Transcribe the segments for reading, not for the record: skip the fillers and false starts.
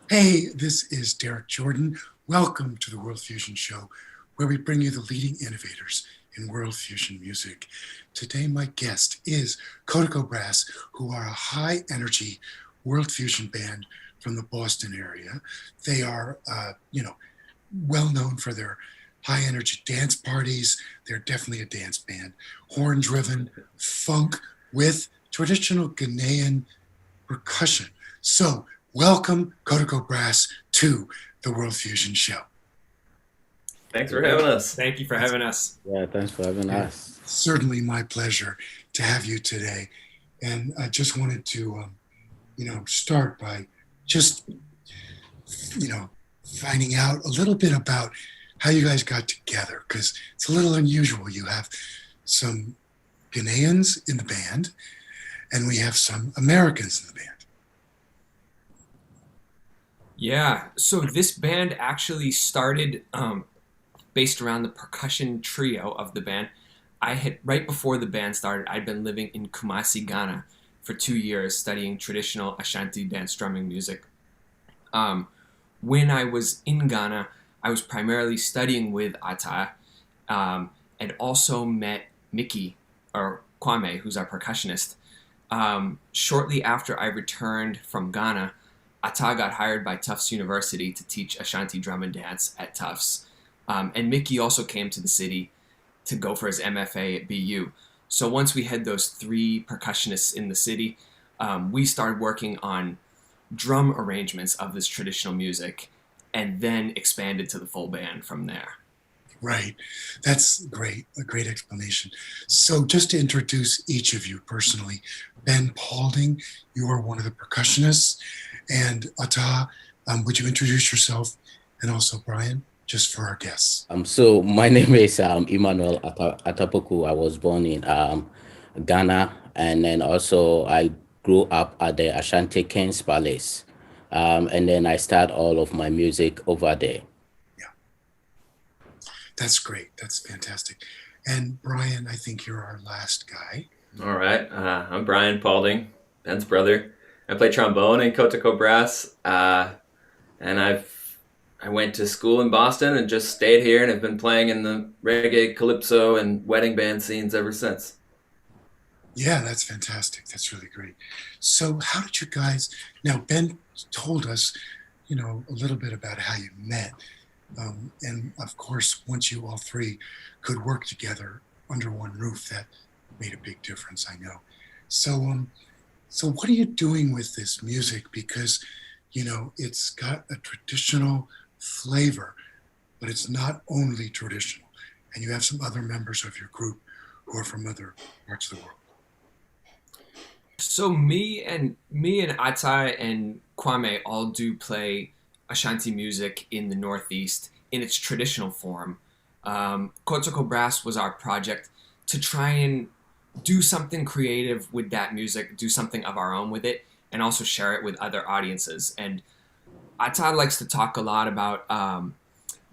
Hey, this is Derek Jordan. Welcome to the World Fusion Show, where we bring you the leading innovators in world fusion music. Today, my guest is Kotoko Brass, who are a high energy world fusion band from the Boston area. They are, well known for their high energy dance parties. They're definitely a dance band, horn driven, funk with traditional Ghanaian percussion. So, welcome, Kotoko Brass, to the World Fusion Show. Thanks for having us. Thank you for It's having us. Yeah, thanks for having us. certainly my pleasure to have you today. And I just wanted to, start by just, finding out a little bit about how you guys got together, because it's a little unusual. You have some Ghanaians in the band, and we have some Americans in the band. Yeah, so this band actually started based around the percussion trio of the band. I had right before the band started, I'd been living in Kumasi, Ghana for 2 years studying traditional Ashanti dance drumming music. Um, when I was in Ghana, I was primarily studying with Attah, and also met Mickey or Kwame, who's our percussionist. Shortly after I returned from Ghana, Attah got hired by Tufts University to teach Ashanti drum and dance at Tufts. And Mickey also came to the city to go for his MFA at BU. So once we had those three percussionists in the city, we started working on drum arrangements of this traditional music and then expanded to the full band from there. Right. That's great. A great explanation. So, just to introduce each of you personally, Ben Paulding, you are one of the percussionists. And Ata, would you introduce yourself? And also Brian, just for our guests. So my name is Emmanuel Attah Poku. I was born in Ghana, and then also I grew up at the Ashanti King's Palace, and then I start all of my music over there. Yeah, that's great. That's fantastic. And Brian, I think you're our last guy. All right, I'm Brian Paulding, Ben's brother. I play trombone in Kotoko Brass, and I went to school in Boston and just stayed here and have been playing in the reggae, calypso, and wedding band scenes ever since. Yeah, that's fantastic. That's really great. So, how did you guys? Now, Ben told us, a little bit about how you met, and of course, once you all three could work together under one roof, that made a big difference. I know. So, so what are you doing with this music? Because, it's got a traditional flavor, but it's not only traditional, and you have some other members of your group who are from other parts of the world. So me and Atai and Kwame all do play Ashanti music in the Northeast in its traditional form. Kotoko Brass was our project to try and do something creative with that music, do something of our own with it, and also share it with other audiences. And Atai likes to talk a lot about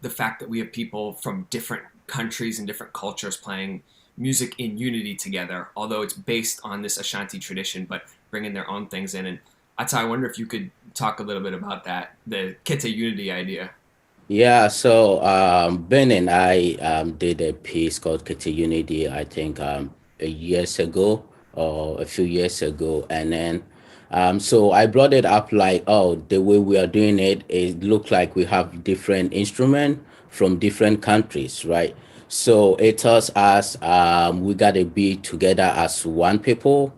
the fact that we have people from different countries and different cultures playing music in unity together, although it's based on this Ashanti tradition, but bringing their own things in. And Ata, I wonder if you could talk a little bit about that, the Kete unity idea. Yeah, so Ben and I did a piece called Kitty Unity, I think years ago or a few years ago. And then so I brought it up like, oh, the way we are doing it, it looked like we have different instruments from different countries, right? So it tells us we gotta be together as one people.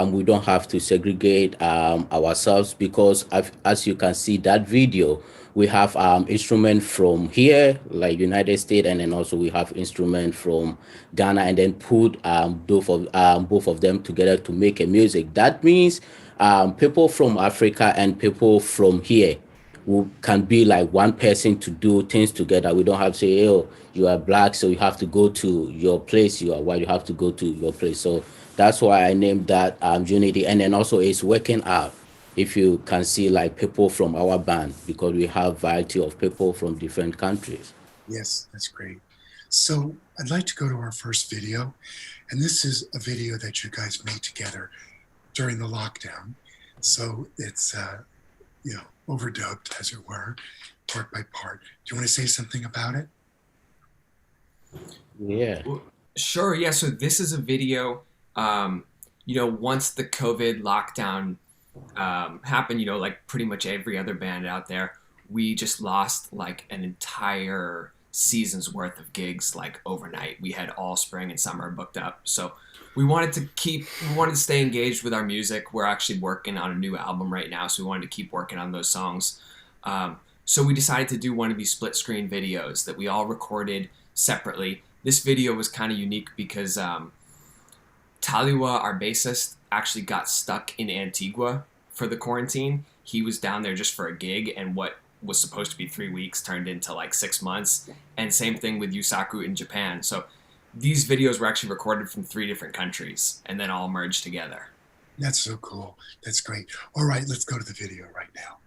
We don't have to segregate ourselves because as you can see that video, we have instrument from here, like United States, and then also we have instrument from Ghana, and then put both of them together to make a music. That means people from Africa and people from here who can be like one person to do things together. We don't have to say, oh, you are black, so you have to go to your place. You are white, you have to go to your place. So that's why I named that Unity. And then also it's working out. If you can see like people from our band, because we have variety of people from different countries. Yes, that's great. So I'd like to go to our first video. And this is a video that you guys made together during the lockdown. So it's, overdubbed, as it were, part by part. Do you want to say something about it? Yeah. Sure, yeah. So this is a video. Once the COVID lockdown happened, like pretty much every other band out there, we just lost like an entire season's worth of gigs like overnight. We had all spring and summer booked up. So we wanted to stay engaged with our music. We're actually working on a new album right now, so we wanted to keep working on those songs. So we decided to do one of these split screen videos that we all recorded separately. This video was kind of unique because Taliwa, our bassist, actually got stuck in Antigua for the quarantine. He was down there just for a gig, and what was supposed to be 3 weeks turned into like 6 months. And same thing with Yusaku in Japan. So these videos were actually recorded from 3 different countries and then all merged together. That's so cool. That's great. All right, let's go to the video right now.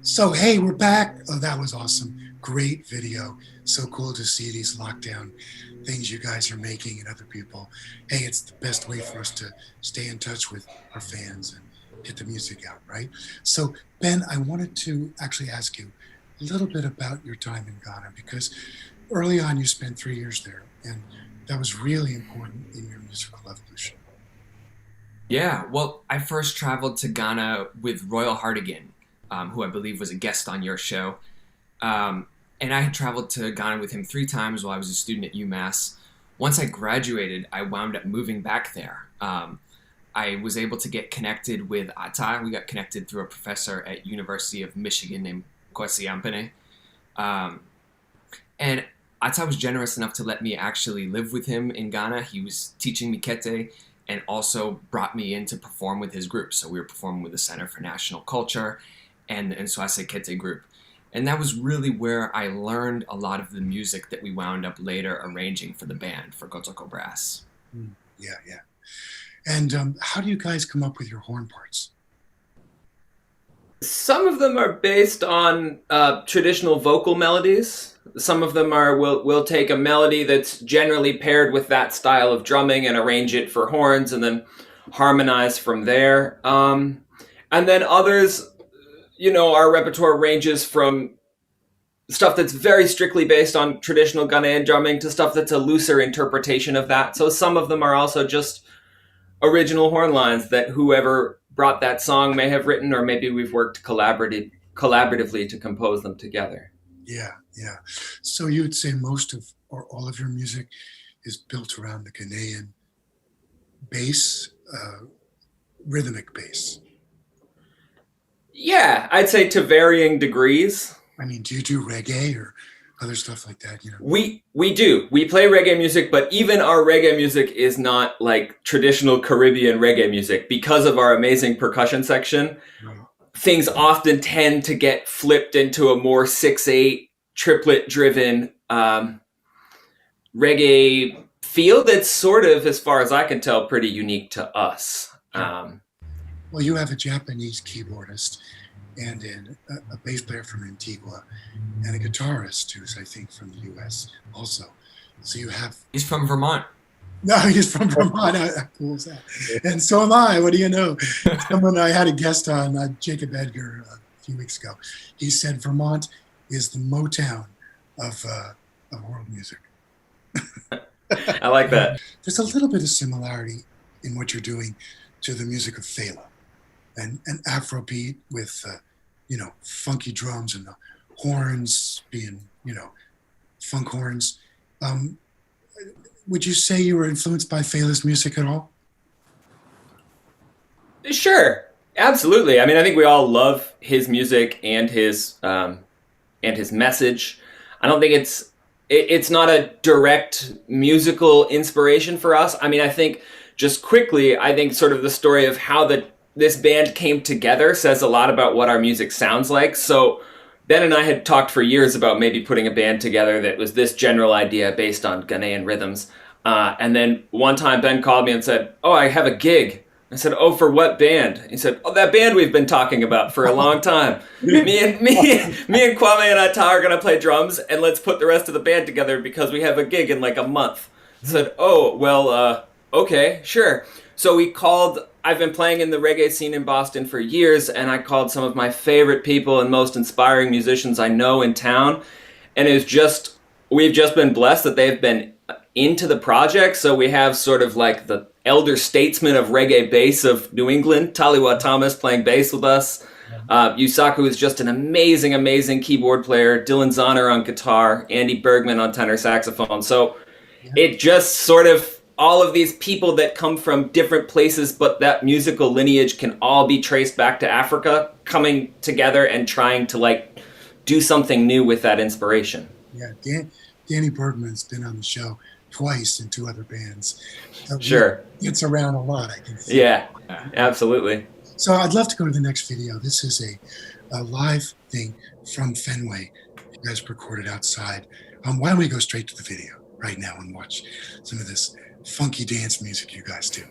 So, hey, we're back. Oh, that was awesome. Great video. So cool to see these lockdown things you guys are making and other people. Hey, it's the best way for us to stay in touch with our fans and get the music out, right? So, Ben, I wanted to actually ask you a little bit about your time in Ghana, because early on you spent 3 years there, and that was really important in your musical evolution. Yeah, well, I first traveled to Ghana with Royal Hartigan, who I believe was a guest on your show. And I had traveled to Ghana with him 3 times while I was a student at UMass. Once I graduated, I wound up moving back there. I was able to get connected with Attah. We got connected through a professor at University of Michigan named Kwesi Ampene. And Attah was generous enough to let me actually live with him in Ghana. He was teaching me kete and also brought me in to perform with his group. So we were performing with the Center for National Culture and Swase Kete group. And that was really where I learned a lot of the music that we wound up later arranging for the band, for Kotoko Brass. Yeah, yeah. And how do you guys come up with your horn parts? Some of them are based on traditional vocal melodies. Some of them are we'll take a melody that's generally paired with that style of drumming and arrange it for horns and then harmonize from there. And then others, our repertoire ranges from stuff that's very strictly based on traditional Ghanaian drumming to stuff that's a looser interpretation of that. So some of them are also just original horn lines that whoever brought that song may have written, or maybe we've worked collaboratively to compose them together. Yeah, yeah. So you would say most of or all of your music is built around the Ghanaian bass, rhythmic bass. Yeah, I'd say to varying degrees. I mean, do you do reggae or other stuff like that? We do. We play reggae music, but even our reggae music is not like traditional Caribbean reggae music because of our amazing percussion section. Right. Things often tend to get flipped into a more 6/8 triplet driven reggae feel that's sort of, as far as I can tell, pretty unique to us. Well, you have a Japanese keyboardist and a bass player from Antigua and a guitarist who's, I think, from the U.S. also. So you have... He's from Vermont. No, he's from Vermont. How cool is that? And so am I. What do you know? Someone I had a guest on, Jacob Edgar, a few weeks ago. He said Vermont is the Motown of world music. I like that. There's a little bit of similarity in what you're doing to the music of Fela and Afrobeat with, funky drums and the horns being, funk horns. Would you say you were influenced by Fela's music at all? Sure, absolutely. I mean, I think we all love his music and his message. I don't think it's not a direct musical inspiration for us. I mean, I think just quickly, I think sort of the story of how this band came together says a lot about what our music sounds like. So Ben and I had talked for years about maybe putting a band together that was this general idea based on Ghanaian rhythms. And then one time Ben called me and said, "Oh, I have a gig." I said, "Oh, for what band?" He said, "Oh, that band we've been talking about for a long time. me and Kwame and Attah are gonna play drums, and let's put the rest of the band together because we have a gig in like a month." I said, "Oh, well, okay, sure." So I've been playing in the reggae scene in Boston for years, and I called some of my favorite people and most inspiring musicians I know in town, and we've just been blessed that they've been into the project. So we have sort of like the elder statesman of reggae bass of New England, Taliwa Thomas, playing bass with us. Yusaku is just an amazing, amazing keyboard player. Dylan Zahner on guitar, Andy Bergman on tenor saxophone. So it just sort of, all of these people that come from different places, but that musical lineage can all be traced back to Africa, coming together and trying to like do something new with that inspiration. Yeah, Danny Bergman's been on the show twice in two other bands. So Sure. It's around a lot, I can see. Yeah, absolutely. So I'd love to go to the next video. This is a live thing from Fenway. You guys recorded outside. Why don't we go straight to the video right now and watch some of this funky dance music you guys do.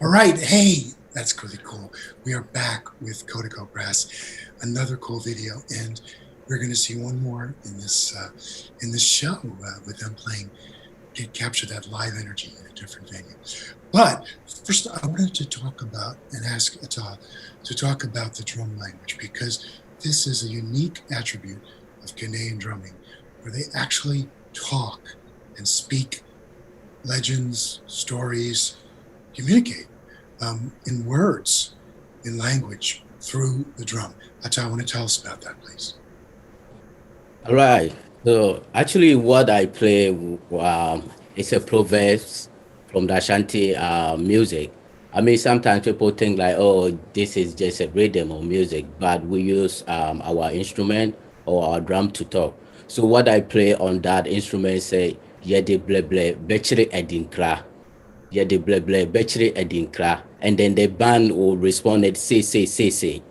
All right, hey, that's really cool. We are back with Kotoko Brass, another cool video, and we're going to see one more in this show with them playing, capture that live energy in a different venue. But first, I wanted to talk about and ask Attah to talk about the drum language, because this is a unique attribute of Ghanaian drumming, where they actually talk and speak legends, stories, communicate in words, in language, through the drum. Attah, I want to tell us about that, please. All right. So actually, what I play is a proverbs from the Ashanti music. I mean, sometimes people think like, oh, this is just a rhythm or music, but we use our instrument or our drum to talk. So what I play on that instrument say, yedi ble ble, bechiri edinkra, yedi ble ble, bechiri edinkra, and then the band will respond it, say.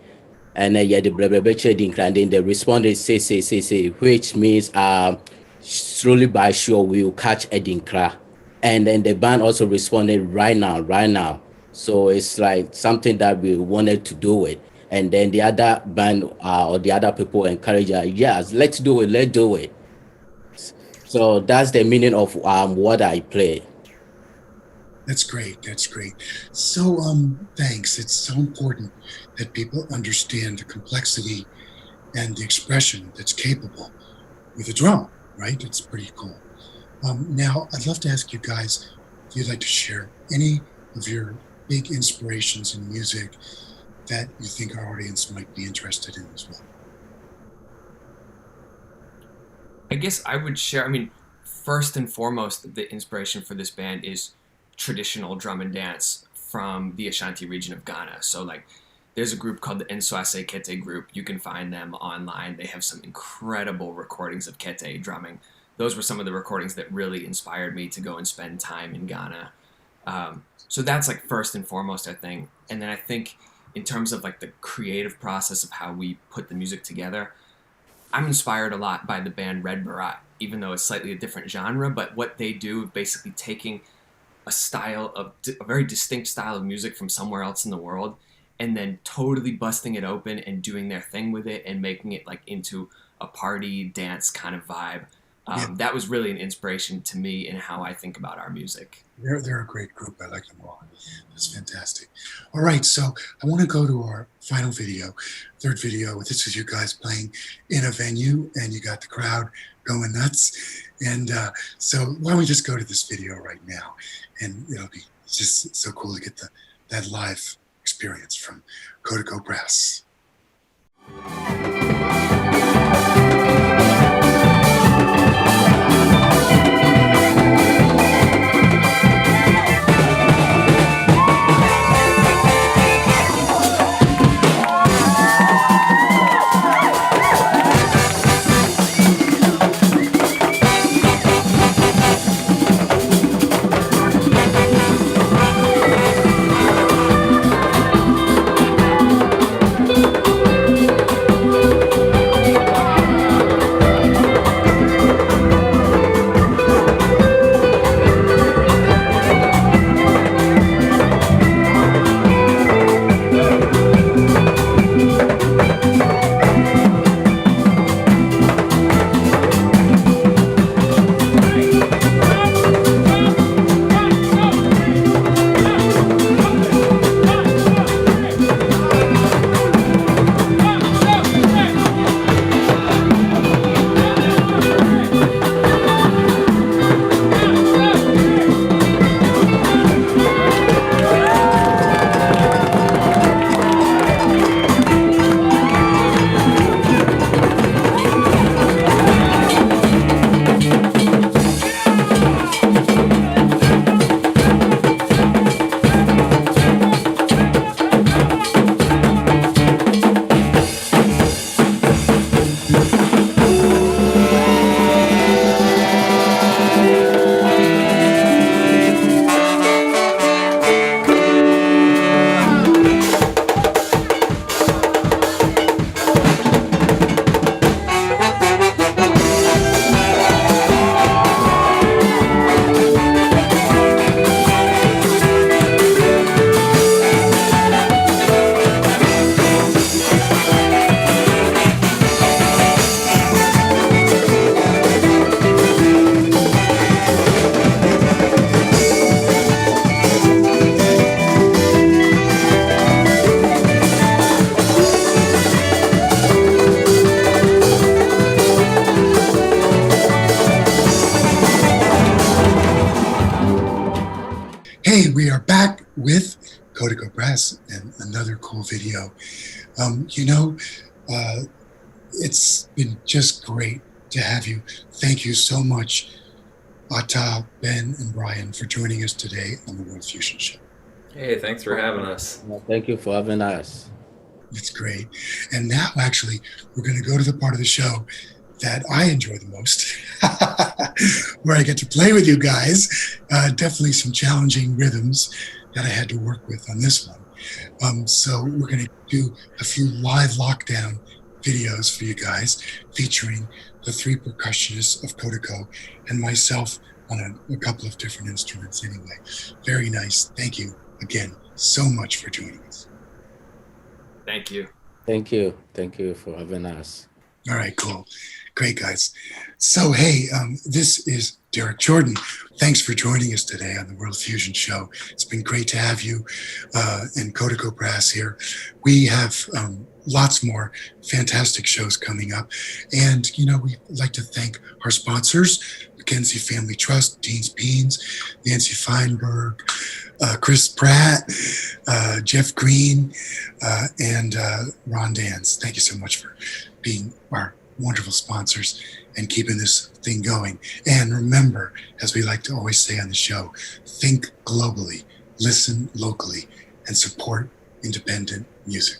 And then yeah, the blah trading, and then they responded say, which means slowly by sure we will catch Edinkra. And then the band also responded right now. So it's like something that we wanted to do it. And then the other band or the other people encourage us, yes, let's do it. So that's the meaning of what I play. That's great. So, thanks. It's so important that people understand the complexity and the expression that's capable with a drum, right? It's pretty cool. Now, I'd love to ask you guys if you'd like to share any of your big inspirations in music that you think our audience might be interested in as well. I guess I would share, first and foremost, the inspiration for this band is traditional drum and dance from the Ashanti region of Ghana. So like there's a group called the Nswase Kete group. You can find them online. They have some incredible recordings of Kete drumming. Those were some of the recordings that really inspired me to go and spend time in Ghana. So that's like first and foremost, I think. And then I think in terms of like the creative process of how we put the music together, I'm inspired a lot by the band Red Baraat, even though it's slightly a different genre. But what they do, basically taking a very distinct style of music from somewhere else in the world, and then totally busting it open and doing their thing with it and making it like into a party dance kind of vibe. That was really an inspiration to me in how I think about our music. They're a great group. I like them all. That's fantastic. All right, so I want to go to our final video, third video. This is you guys playing in a venue, and you got the crowd going nuts. And so why don't we just go to this video right now, and it'll be just so cool to get that live experience from Kotoko Brass. Brass and another cool video. It's been just great to have you. Thank you so much, Attah, Ben, and Brian, for joining us today on the World Fusion Show. Hey, thanks for having us. Thank you for having us. It's great. And now, actually, we're going to go to the part of the show that I enjoy the most, where I get to play with you guys. Definitely some challenging rhythms that I had to work with on this one. So we're going to do a few live lockdown videos for you guys, featuring the three percussionists of Kotoko and myself on a couple of different instruments anyway. Very nice. Thank you again so much for joining us. Thank you. Thank you. Thank you for having us. All right, cool. Great, guys. So, hey, this is Derek Jordan. Thanks for joining us today on the World Fusion Show. It's been great to have you and Kotoko Brass here. We have lots more fantastic shows coming up. And, we'd like to thank our sponsors, Mackenzie Family Trust, Dean's Beans, Nancy Feinberg, Chris Pratt, Jeff Green, and Ron Dans. Thank you so much for being our wonderful sponsors and keeping this thing going. And remember, as we like to always say on the show, think globally, listen locally, and support independent music.